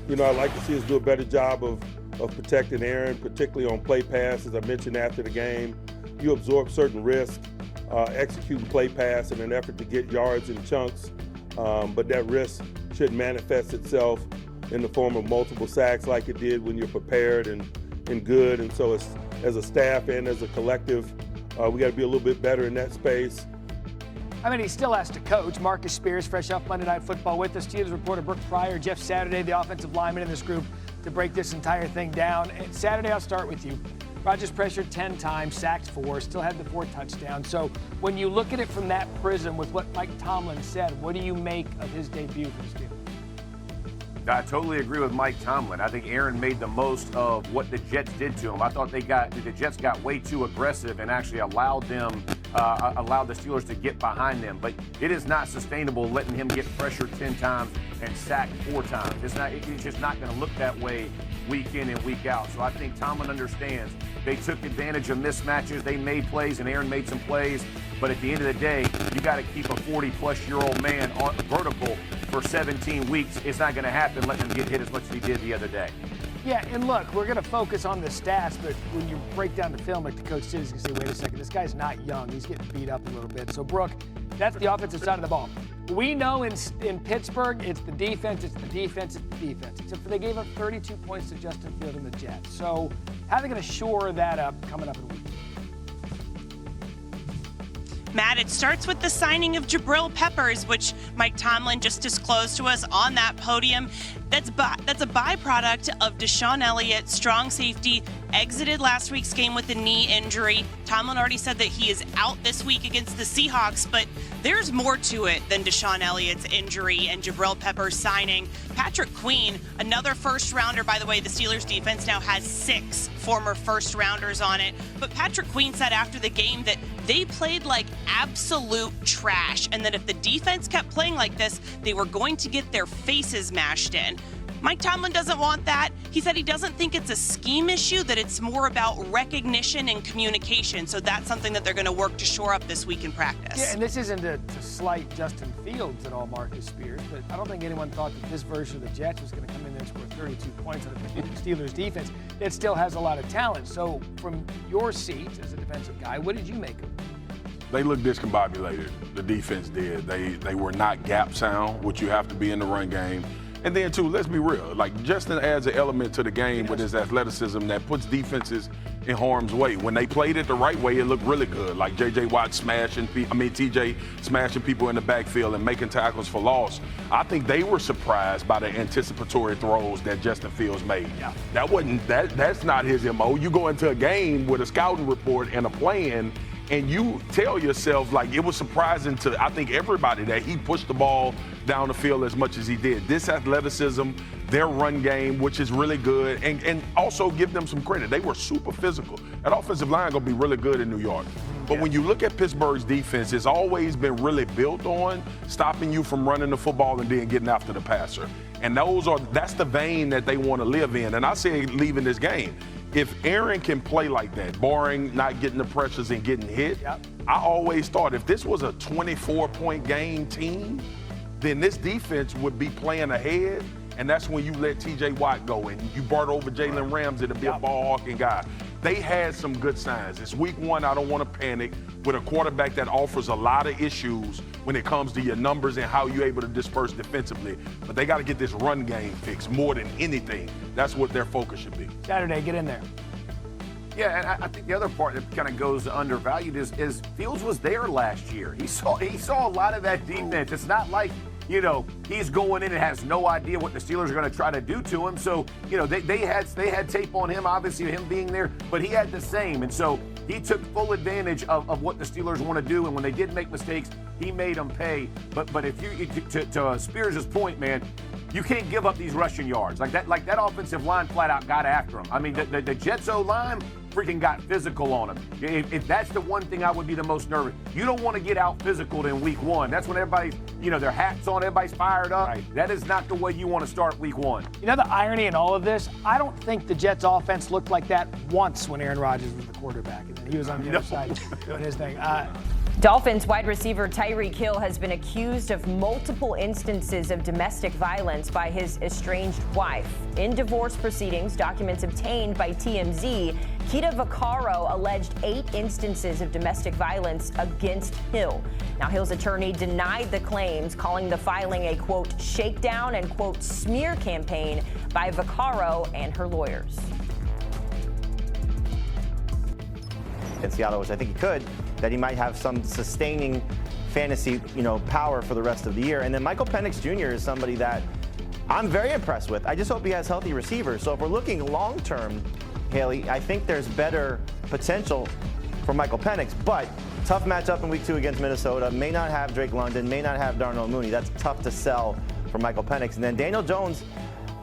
I'd like to see us do a better job of protecting Aaron, particularly on play pass. As I mentioned after the game, you absorb certain risk executing play pass in an effort to get yards in chunks, but that risk should manifest itself in the form of multiple sacks like it did when you're prepared and good. And so as a staff and as a collective, we got to be a little bit better in that space. I mean, he still has to coach. Marcus Spears, fresh off Monday Night Football with us. Steelers reporter Brooke Pryor, Jeff Saturday, the offensive lineman in this group, to break this entire thing down. And Saturday, I'll start with you. Rodgers pressured 10 times, sacked 4, still had the 4 touchdowns. So when you look at it from that prism with what Mike Tomlin said, what do you make of his debut for the Steelers? I totally agree with Mike Tomlin. I think Aaron made the most of what the Jets did to him. I thought the Jets got way too aggressive and actually allowed the Steelers to get behind them. But it is not sustainable letting him get pressured 10 times and sacked 4 times. It's just not going to look that way week in and week out. So I think Tomlin understands. They took advantage of mismatches. They made plays, and Aaron made some plays. But at the end of the day, you got to keep a 40-plus-year-old man on vertical for 17 weeks. It's not going to happen letting him get hit as much as he did the other day. Yeah, and look, we're going to focus on the stats, but when you break down the film like the coach did, he's going to say, wait a second, this guy's not young. He's getting beat up a little bit. So, Brooke, that's the offensive side of the ball. We know in Pittsburgh, it's the defense, it's the defense, it's the defense. Except for they gave up 32 points to Justin Fields and the Jets. So how are they going to shore that up coming up in a week? Matt, it starts with the signing of Jabrill Peppers, which Mike Tomlin just disclosed to us on that podium. That's a byproduct of Deshaun Elliott, strong safety, exited last week's game with a knee injury. Tomlin already said that he is out this week against the Seahawks, but there's more to it than Deshaun Elliott's injury and Jabrill Peppers signing. Patrick Queen, another first-rounder. By the way, the Steelers defense now has 6 former first-rounders on it. But Patrick Queen said after the game that they played like absolute trash, and that if the defense kept playing like this, they were going to get their faces mashed in. Mike Tomlin doesn't want that. He said he doesn't think it's a scheme issue, that it's more about recognition and communication. So that's something that they're going to work to shore up this week in practice. Yeah, and this isn't to slight Justin Fields at all, Marcus Spears, but I don't think anyone thought that this version of the Jets was going to come in there and score 32 points on the Steelers defense. It still has a lot of talent. So from your seat as a defensive guy, what did you make of it? They looked discombobulated. The defense did. They were not gap sound, which you have to be in the run game. And then, too, let's be real. Like, Justin adds an element to the game with his athleticism that puts defenses in harm's way. When they played it the right way, it looked really good. Like TJ smashing people in the backfield and making tackles for loss. I think they were surprised by the anticipatory throws that Justin Fields made. Yeah. That's not his MO. You go into a game with a scouting report and a plan, and you tell yourself, like, it was surprising to, I think, everybody that he pushed the ball down the field as much as he did. This athleticism, their run game, which is really good, and also give them some credit. They were super physical. That offensive line going to be really good in New York. But when you look at Pittsburgh's defense, it's always been really built on stopping you from running the football and then getting after the passer. And that's the vein that they want to live in. And I say leaving this game, if Aaron can play like that, barring not getting the pressures and getting hit, I always thought if this was a 24-point game team, then this defense would be playing ahead, and that's when you let T.J. Watt go and you brought over Jalen Ramsey to be a ball-hawking guy. They had some good signs. It's week 1. I don't want to panic with a quarterback that offers a lot of issues when it comes to your numbers and how you're able to disperse defensively. But they got to get this run game fixed more than anything. That's what their focus should be. Saturday, get in there. Yeah, and I think the other part that kind of goes undervalued is Fields was there last year. He saw a lot of that defense. It's not like, he's going in and has no idea what the Steelers are going to try to do to him. So, they had tape on him, obviously, him being there, but he had the same. And so he took full advantage of what the Steelers want to do. And when they did make mistakes, he made them pay. But if you, to Spears' point, man, you can't give up these rushing yards. Like that offensive line flat out got after him. I mean, the Jets O-line freaking got physical on him. If that's the one thing I would be the most nervous. You don't want to get out physical in week 1. That's when everybody's, their hats on, everybody's fired up. Right. That is not the way you want to start week 1. The irony in all of this, I don't think the Jets offense looked like that once when Aaron Rodgers was the quarterback. And then he was on the other side doing his thing. Dolphins wide receiver Tyreek Hill has been accused of multiple instances of domestic violence by his estranged wife. In divorce proceedings, documents obtained by TMZ, Kita Vaccaro alleged 8 instances of domestic violence against Hill. Now, Hill's attorney denied the claims, calling the filing a, quote, shakedown and, quote, smear campaign by Vaccaro and her lawyers. In Seattle, which I think he could, that he might have some sustaining fantasy, power for the rest of the year. And then Michael Penix Jr. is somebody that I'm very impressed with. I just hope he has healthy receivers. So if we're looking long-term, Haley, I think there's better potential for Michael Penix, but tough matchup in week 2 against Minnesota. May not have Drake London, may not have Darnell Mooney. That's tough to sell for Michael Penix. And then Daniel Jones,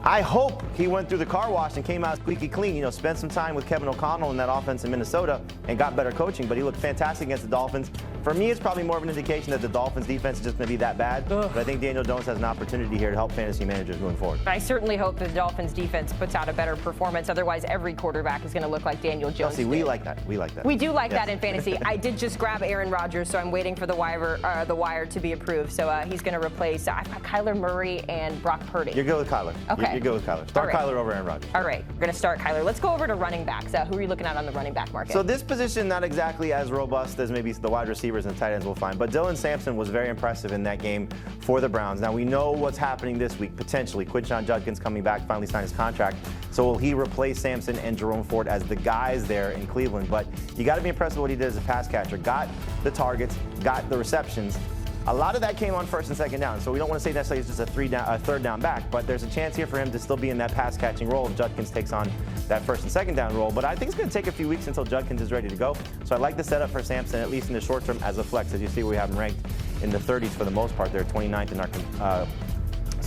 I hope he went through the car wash and came out squeaky clean. Spent some time with Kevin O'Connell in that offense in Minnesota and got better coaching, but he looked fantastic against the Dolphins. For me, it's probably more of an indication that the Dolphins defense is just going to be that bad. But I think Daniel Jones has an opportunity here to help fantasy managers moving forward. I certainly hope the Dolphins defense puts out a better performance. Otherwise, every quarterback is going to look like Daniel Jones. See, we like that. We like that. We do like that in fantasy. I did just grab Aaron Rodgers, so I'm waiting for the wire to be approved. So he's going to replace. I've got Kyler Murray and Brock Purdy. You're good with Kyler. Okay. You're good with Kyler. Start All right. Kyler over Aaron Rodgers. All right, we're going to start Kyler. Let's go over to running backs. Who are you looking at on the running back market? So this position, not exactly as robust as maybe the wide receivers and tight ends will find, but Dylan Sampson was very impressive in that game for the Browns. Now we know what's happening this week, potentially. Quinshon Judkins coming back, finally signed his contract. So will he replace Sampson and Jerome Ford as the guys there in Cleveland? But you got to be impressed with what he did as a pass catcher. Got the targets, got the receptions. A lot of that came on first and second down, so we don't want to say necessarily it's just a third down back, but there's a chance here for him to still be in that pass-catching role if Judkins takes on that first and second down role. But I think it's going to take a few weeks until Judkins is ready to go. So I like the setup for Sampson, at least in the short term, as a flex. As you see, we have him ranked in the 30s for the most part. They're 29th in our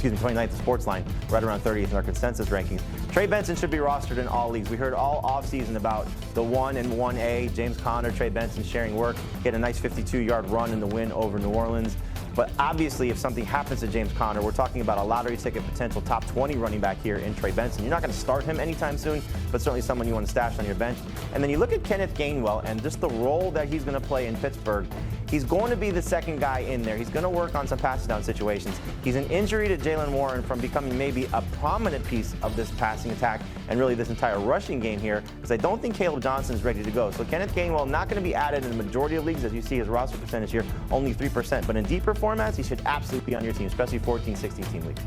29th sports line, right around 30th in our consensus rankings. Trey Benson should be rostered in all leagues. We heard all offseason about the 1 and 1A, James Conner, Trey Benson sharing work. He had a nice 52-yard run in the win over New Orleans. But obviously, if something happens to James Conner, we're talking about a lottery ticket potential top 20 running back here in Trey Benson. You're not going to start him anytime soon, but certainly someone you want to stash on your bench. And then you look at Kenneth Gainwell and just the role that he's going to play in Pittsburgh. He's going to be the second guy in there. He's going to work on some pass down situations. He's an injury to Jaylen Warren from becoming maybe a prominent piece of this passing attack and really this entire rushing game here, because I don't think Caleb Johnson is ready to go. So Kenneth Gainwell not going to be added in the majority of leagues. As you see his roster percentage here, only 3%. But in deeper formats, he should absolutely be on your team, especially 14, 16-team leagues.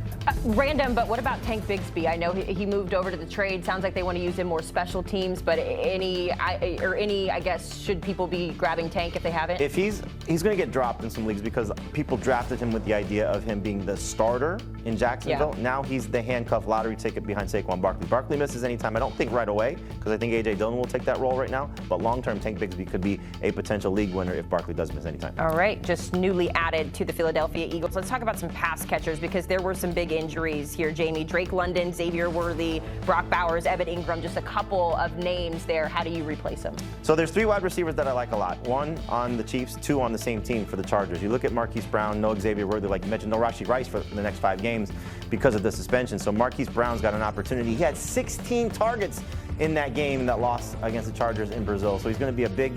Random, but what about Tank Bigsby? I know he moved over to the trade. Sounds like they want to use him more special teams, but I guess, should people be grabbing Tank if they haven't? If he's going to get dropped in some leagues because people drafted him with the idea of him being the starter in Jacksonville. Yeah. Now he's the handcuff lottery ticket behind Saquon Barkley. Barkley misses anytime. I don't think right away, because I think A.J. Dillon will take that role right now. But long-term, Tank Bigsby could be a potential league winner if Barkley does miss anytime. All right, just newly added to the Philadelphia Eagles. Let's talk about some pass catchers, because there were some big injuries here, Jamie. Drake London, Xavier Worthy, Brock Bowers, Evan Ingram, just a couple of names there. How do you replace them? So there's 3 wide receivers that I like a lot. 1 on the Chiefs, 2 on the same team for the Chargers. You look at Marquise Brown, no Xavier Worthy, like you mentioned, no Rashee Rice for the next 5 games because of the suspension. So Marquise Brown's got an opportunity. He had 16 targets in that game that lost against the Chargers in Brazil. So he's going to be a big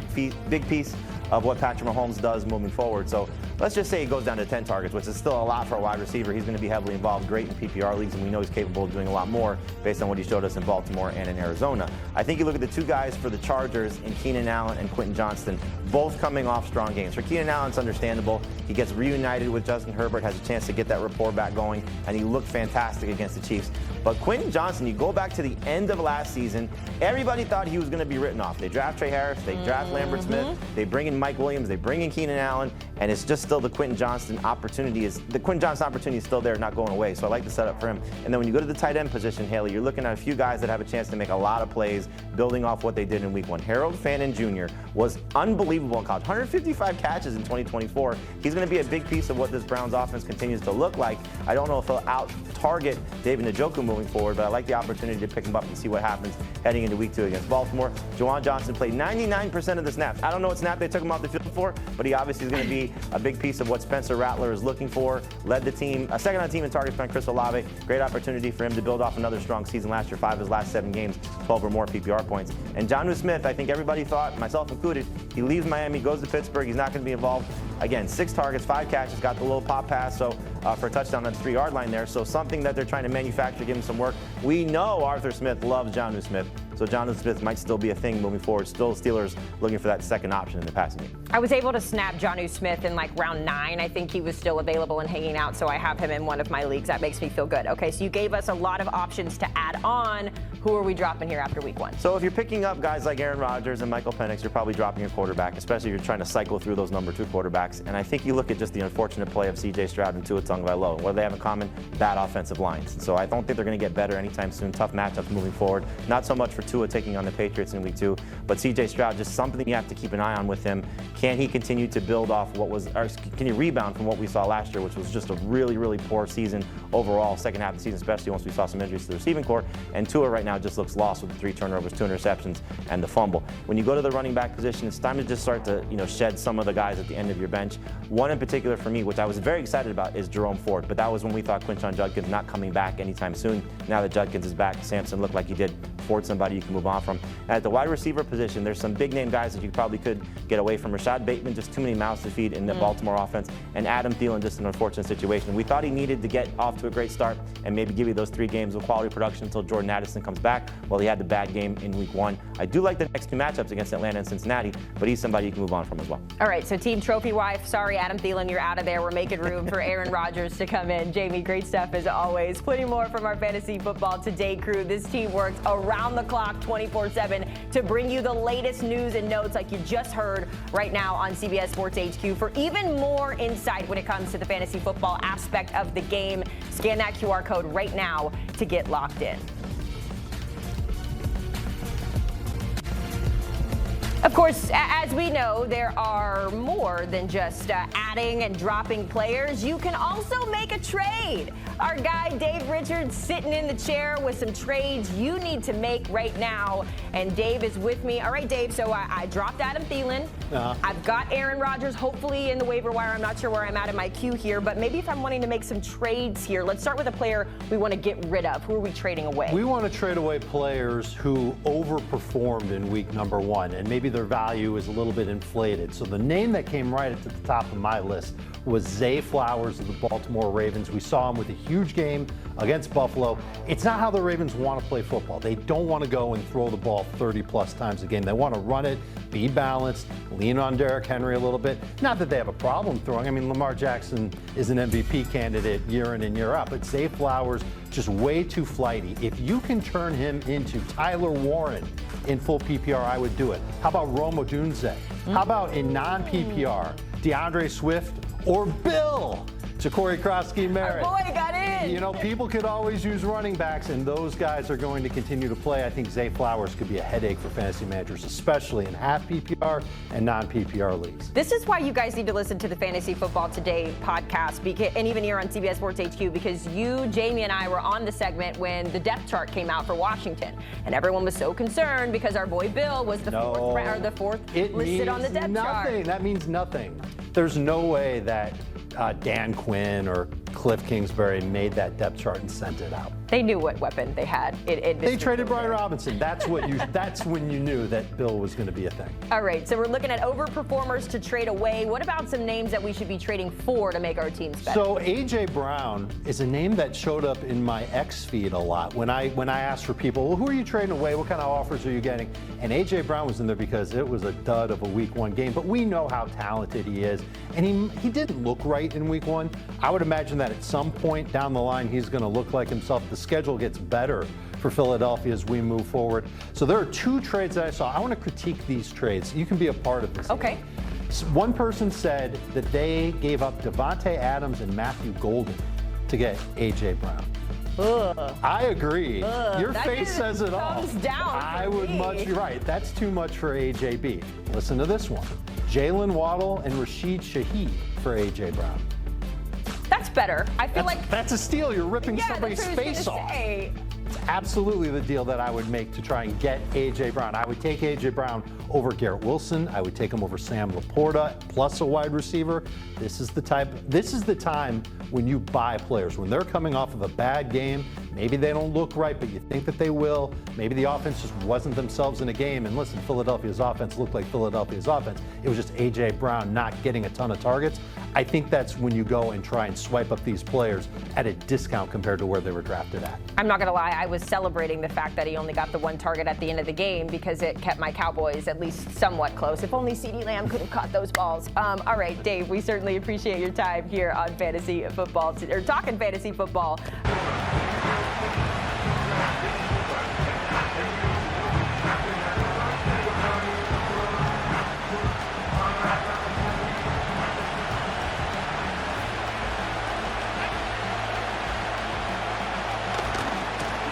piece of what Patrick Mahomes does moving forward. So let's just say he goes down to 10 targets, which is still a lot for a wide receiver. He's going to be heavily involved, great in PPR leagues, and we know he's capable of doing a lot more based on what he showed us in Baltimore and in Arizona. I think you look at the 2 guys for the Chargers in Keenan Allen and Quentin Johnston, both coming off strong games. For Keenan Allen, it's understandable. He gets reunited with Justin Herbert, has a chance to get that rapport back going, and he looked fantastic against the Chiefs. But Quentin Johnston, you go back to the end of last season, everybody thought he was going to be written off. They draft Trey Harris, they draft Lambert Smith, they bring in Mike Williams, they bring in Keenan Allen, and it's just still the Quentin Johnston opportunity is still there, not going away. So I like the setup for him. And then when you go to the tight end position, Haley, you're looking at a few guys that have a chance to make a lot of plays, building off what they did in week 1. Harold Fannin Jr. was unbelievable in college. 155 catches in 2024. He's going to be a big piece of what this Browns offense continues to look like. I don't know if he'll out-target David Njoku moving forward, but I like the opportunity to pick him up and see what happens heading into week 2 against Baltimore. Juwan Johnson played 99% of the snaps. I don't know what snap they took him off the field for, but he obviously is going to be a big big piece of what Spencer Rattler is looking for. Led the team, second on the team in targets behind Chris Olave. Great opportunity for him to build off another strong season last year. 5 of his last 7 games, 12 or more PPR points. And Jonnu Smith, I think everybody thought, myself included, he leaves Miami, goes to Pittsburgh. He's not going to be involved. Again, 6 targets, 5 catches, got the little pop pass for a touchdown on the 3-yard line there. So something that they're trying to manufacture, give him some work. We know Arthur Smith loves Jonnu Smith. So Jonnu Smith might still be a thing moving forward. Still Steelers looking for that second option in the passing game. I was able to snap Jonnu Smith in like round 9. I think he was still available and hanging out, so I have him in one of my leagues. That makes me feel good. Okay, so you gave us a lot of options to add on. Who are we dropping here after week 1? So if you're picking up guys like Aaron Rodgers and Michael Penix, you're probably dropping a quarterback, especially if you're trying to cycle through those number 2 quarterbacks. And I think you look at just the unfortunate play of C.J. Stroud and Tua Tagovailoa. What do they have in common? Bad offensive lines. And so I don't think they're going to get better anytime soon. Tough matchups moving forward. Not so much for Tua taking on the Patriots in week 2, but C.J. Stroud, just something you have to keep an eye on with him. Can he continue to build off what was, or can he rebound from what we saw last year, which was just a really, really poor season overall, second half of the season, especially once we saw some injuries to the receiving corps. And Tua right now just looks lost with the 3 turnovers, 2 interceptions, and the fumble. When you go to the running back position, it's time to just start to shed some of the guys at the end of your bench. One in particular for me, which I was very excited about, is Jerome Ford. But that was when we thought Quinshon Judkins not coming back anytime soon. Now that Judkins is back, Sampson looked like he did. Ford, somebody you can move on from. And at the wide receiver position, there's some big name guys that you probably could get away from. Rashad Bateman, just too many mouths to feed in the Baltimore offense. And Adam Thielen, just an unfortunate situation. We thought he needed to get off to a great start and maybe give you those 3 games of quality production until Jordan Addison comes back. Well, he had the bad game in week 1. I do like the next 2 matchups against Atlanta and Cincinnati, but he's somebody you can move on from as well. All right, so team trophy wife, sorry, Adam Thielen, you're out of there. We're making room for Aaron Rodgers to come in. Jamie, great stuff as always. Plenty more from our Fantasy Football Today crew. This team works around the clock 24/7 to bring you the latest news and notes like you just heard right now on CBS Sports HQ. For even more insight when it comes to the fantasy football aspect of the game, scan that QR code right now to get locked in. Of course, as we know, there are more than just adding and dropping players. You can also make a trade. Our guy, Dave Richards, sitting in the chair with some trades you need to make right now. And Dave is with me. All right, Dave, so I dropped Adam Thielen. I've got Aaron Rodgers, hopefully in the waiver wire. I'm not sure where I'm at in my queue here, but maybe if I'm wanting to make some trades here. Let's start with a player we want to get rid of. Who are we trading away? We want to trade away players who overperformed in week number 1, and maybe their value is a little bit inflated. So the name that came right at the top of my list was Zay Flowers of the Baltimore Ravens. We saw him with a huge game against Buffalo. It's not how the Ravens want to play football. They don't want to go and throw the ball 30-plus times a game. They want to run it, be balanced, lean on Derrick Henry a little bit. Not that they have a problem throwing. I mean, Lamar Jackson is an MVP candidate year in and year out, but Zay Flowers just way too flighty. If you can turn him into Tyler Warren in full PPR, I would do it. How about Rome Odunze? How about in non-PPR, DeAndre Swift or Bill? Corey Krosky-Merritt. Our boy got in. You know, people could always use running backs, and those guys are going to continue to play. I think Zay Flowers could be a headache for fantasy managers, especially in half PPR and non-PPR leagues. This is why you guys need to listen to the Fantasy Football Today podcast, and even here on CBS Sports HQ, because you, Jamie, and I were on the segment when the depth chart came out for Washington, and everyone was so concerned because our boy Bill was the fourth listed on the depth chart. That means nothing. There's no way that Dan Quinn or Cliff Kingsbury made that depth chart and sent it out. They knew what weapon they had. They traded Brian Robinson. That's when you knew that Bill was going to be a thing. All right, so we're looking at overperformers to trade away. What about some names that we should be trading for to make our teams better? So A.J. Brown is a name that showed up in my X feed a lot when I asked for people, well, who are you trading away? What kind of offers are you getting? And A.J. Brown was in there because it was a dud of a week 1 game, but we know how talented he is, and he didn't look right in week 1. I would imagine that at some point down the line he's going to look like himself. The schedule gets better for Philadelphia as we move forward. So there are 2 trades that I saw. I want to critique these trades. You can be a part of this. Okay. So one person said that they gave up Devontae Adams and Matthew Golden to get A.J. Brown. Ugh. I agree. Your That face says it all. thumbs down I for would me. you're right. That's too much for AJB. Listen to this one. Jalen Waddle and Rashid Shaheed for A.J. Brown. That's better. I feel like that's a steal. You're ripping yeah, somebody's that's what I was face gonna off. say. It's absolutely the deal that I would make to try and get A.J. Brown. I would take A.J. Brown over Garrett Wilson. I would take him over Sam Laporta, plus a wide receiver. This is the time when you buy players. When they're coming off of a bad game, maybe they don't look right, but you think that they will. Maybe the offense just wasn't themselves in a game. And listen, Philadelphia's offense looked like Philadelphia's offense. It was just A.J. Brown not getting a ton of targets. I think that's when you go and try and swipe up these players at a discount compared to where they were drafted at. I'm not going to lie, I was celebrating the fact that he only got the one target at the end of the game because it kept my Cowboys at least somewhat close. If only CeeDee Lamb could have caught those balls. All right, Dave, we certainly appreciate your time here on Fantasy Football, or talking Fantasy Football.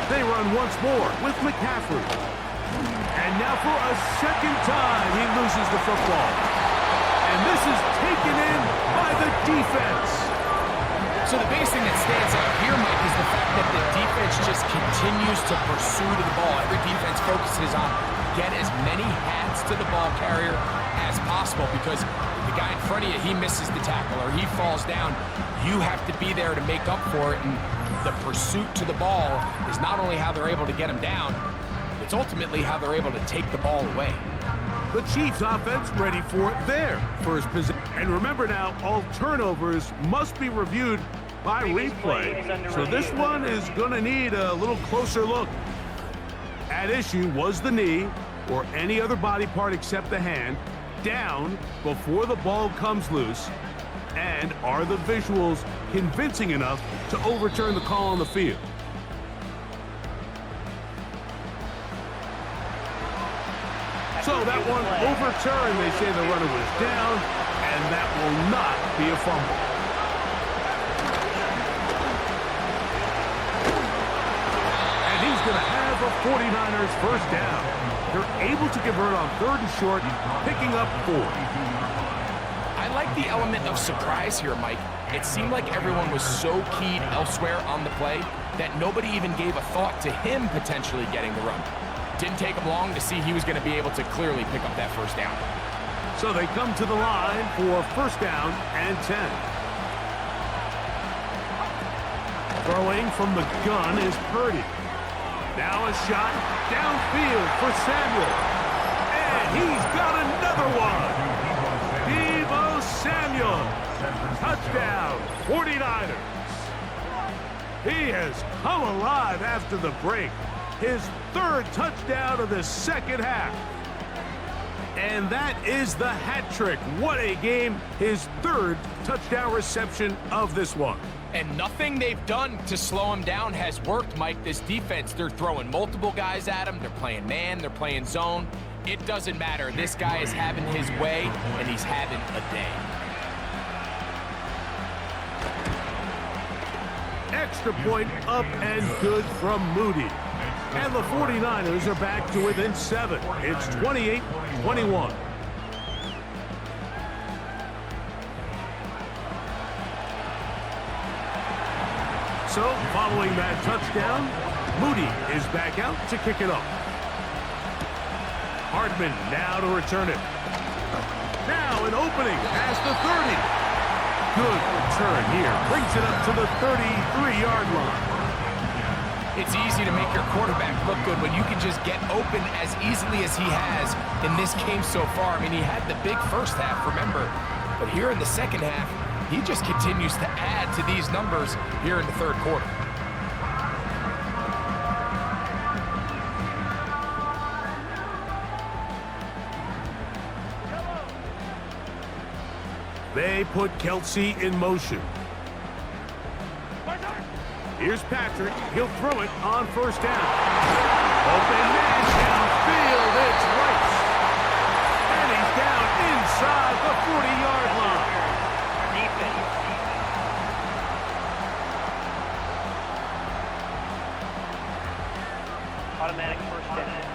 They run once more with McCaffrey. And now for a second time, he loses the football. And this is taken in by the defense. So the biggest thing that stands out here, Mike, is the fact that the defense just continues to pursue to the ball. Every defense focuses on get as many hats to the ball carrier as possible, because the guy in front of you, he misses the tackle or he falls down. You have to be there to make up for it, and the pursuit to the ball is not only how they're able to get him down, it's ultimately how they're able to take the ball away. The Chiefs offense ready for their first possession. And remember now, all turnovers must be reviewed by replay. So this one is going to need a little closer look. At issue was the knee or any other body part except the hand down before the ball comes loose. And are the visuals convincing enough to overturn the call on the field? So that one overturned. They say the runner was down, and that will not be a fumble. And he's going to have a 49ers first down. They're able to convert on 3rd and short, picking up 4. I like the element of surprise here, Mike. It seemed like everyone was so keyed elsewhere on the play that nobody even gave a thought to him potentially getting the run. Didn't take him long to see he was going to be able to clearly pick up that first down. So they come to the line for first down and 10. Throwing from the gun is Purdy. Now a shot downfield for Samuel. And he's got another one. Deebo Samuel. Touchdown, 49ers. He has come alive after the break. His 3rd touchdown of the second half. And that is the hat trick. What a game. His 3rd touchdown reception of this one. And nothing they've done to slow him down has worked, Mike. This defense, they're throwing multiple guys at him. They're playing man, they're playing zone. It doesn't matter. This guy is having his way, and he's having a day. Extra point up and good from Moody. And the 49ers are back to within 7. It's 28-21. So, following that touchdown, Moody is back out to kick it off. Hardman now to return it. Now an opening past the 30. Good return here. Brings it up to the 33-yard line. It's easy to make your quarterback look good when you can just get open as easily as he has in this game so far. I mean, he had the big first half, remember, but here in the second half, he just continues to add to these numbers here in the 3rd quarter. They put Kelsey in motion. Here's Patrick. He'll throw it on first down. Open man downfield. It's Rice. And he's down inside the 40-yard line. Automatic first down.